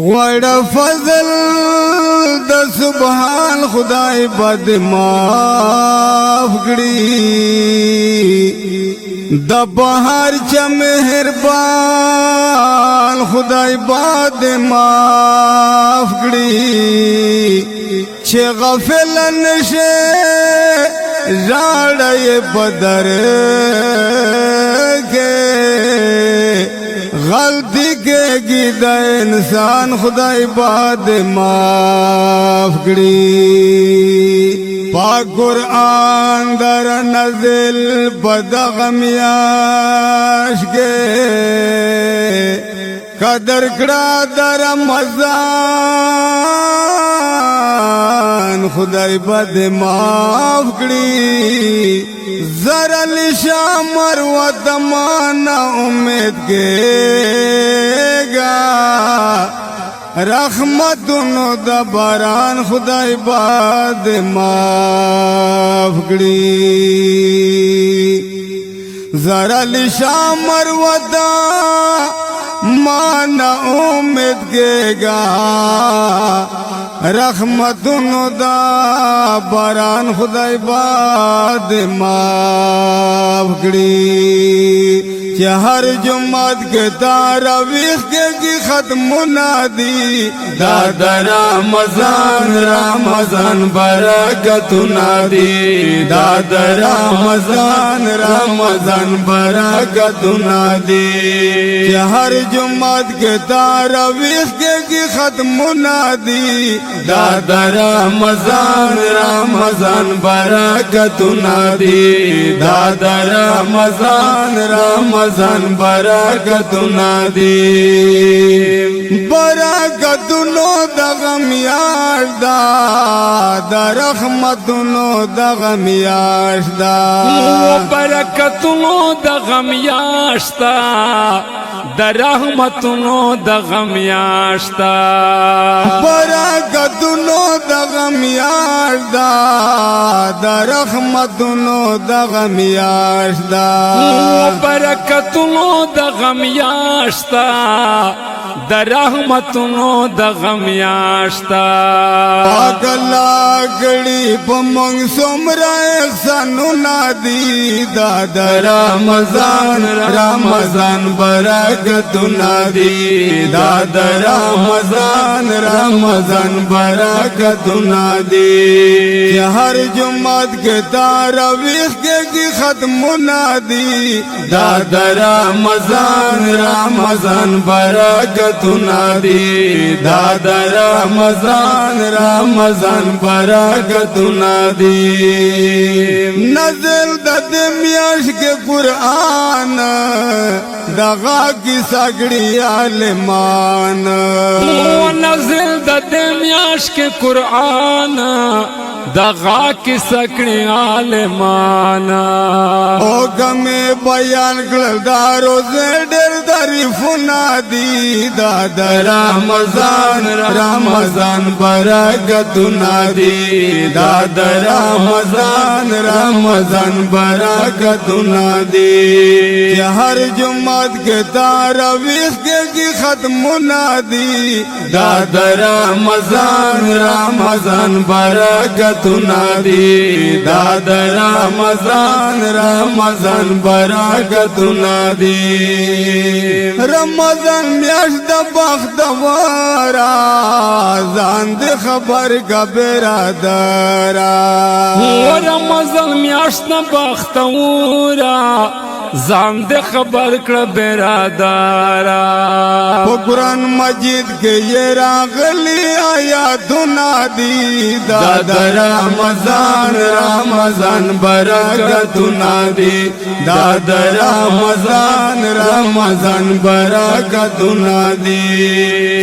غوړ فضل د سبحان خدای بد معاف کړي د بهار چ مهربان خدای بد معاف کړي چې غفل نشه راړې بدر کې غلطی کے گی دا انسان خدای باد معاف کړي پاک قرآن در نزل بدغمیاش کے قدر کړه در رمضان خدای باد معاف کړي زرل شامر و دمانا امید گا رحمتونو د باران خدای باد معاف کړي زرل شامر و دمانا امید گا رحمتونو دا باران خدای باد معاف کړي چې هر جمعات کې تراویح کې ختم منادي دا رمضان رمضان برکت نادي دا رمضان رمضان برکت نادي چې هر جمعات کې تراویح کې ختم منادي دا رمضان رمضان برکت نادي دا رمضان رمضان برکت نادي برکت نو د غمیاش دا د رحمت نو د غمیاش دا برکت نو د غمیاش دا د رحمت نو د غمیاش دا برکتونو د غمیاش دا د رحمتونو د غمیاش دا برکتونو د غمیاش دا د رحمتونو د غمیاش دا پاک الله کړي په موږ څومره احسانونه دي دا د رمضان رمضان برکتونه دي دا د رمضان رمضان برکتونه دي چې هر جمعات کې تراویح کې ختمونه دي دا د رمضان رمضان برکتونه دي دا د رمضان رمضان برکتونه دي نزل د میاش کې قرآن دغه کی سګړي عالمان نزل د میاش کې قرآن دغه کی سګړي عالمان او غمه بیان کړل دا روزه ډېر تعریفونه دي دا د رمضان رمضان برکتونه دي دا د رمضان رمضان برکتونه دي چې هر جمعات کې تراویح کې ختمونه دي دا د رمضان رمضان برکتونه دي دا د رمضان رمضان برکتونه دي رمضان میاشت د بختوارا ځان دې خبر کا برادرا رمضان میاشت د بختوارا ځان دې خبر کړه برادرا په قرآن مجید کې یې راغلي آیاتونه دي دا د رمضان رمضان برکتونه دي دا د رمضان رمضان برکتونه دي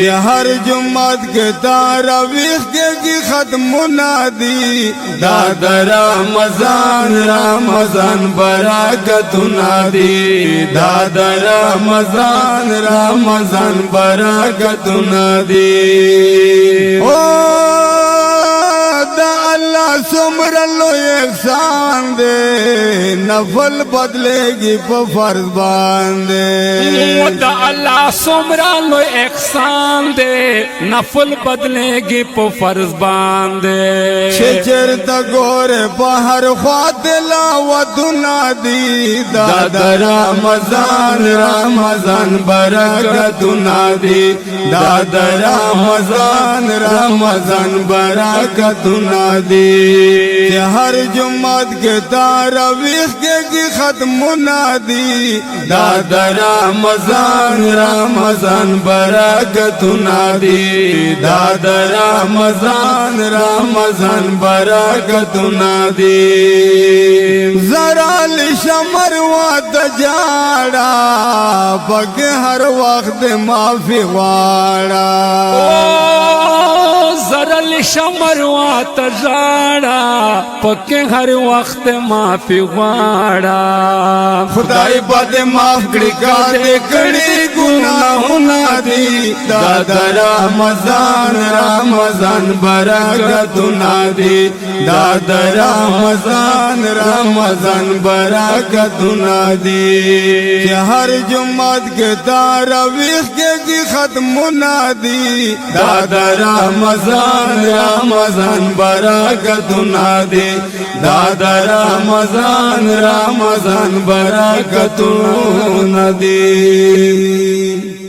چې هر جمعات کې تراویح کې ختمونه دي دا د رمضان رمضان برکتونه دي دا د رمضان رمضان برکتونه دي او دا الله څومره احسان دے نفل بدلے گی پا فرض باندے دا اللہ سمرا لو احسان دے نفل بدلے گی پو فرض باندے چچر تا گورے پہر خواد لاوتنا دی دادا رمضان رمضان برکتنا دی دادا رمضان رمضان برکتنا دی کہ ہر جمعت کے تاراویح کے ختمنا دی دادا رمضان رمضان برکتنا دی دادا رمضان رمضان برکتنا دی زرال شمر وات جاڑا پک ہر وقت معافی غواڑا زرل شمر وات جاڑا پک ہر وقت معافی غواڑا خدای بد معاف کړي کاته کړي ګناهونه دي دادا رمضان رمضان برکتونه دي دادا رمضان رمضان برکتونه دي چې هر جمعت کې تاراویح کې ختمونه دي دادا رمضان رمضان برکتونه دي دادا رمضان رمضان برکتونه دي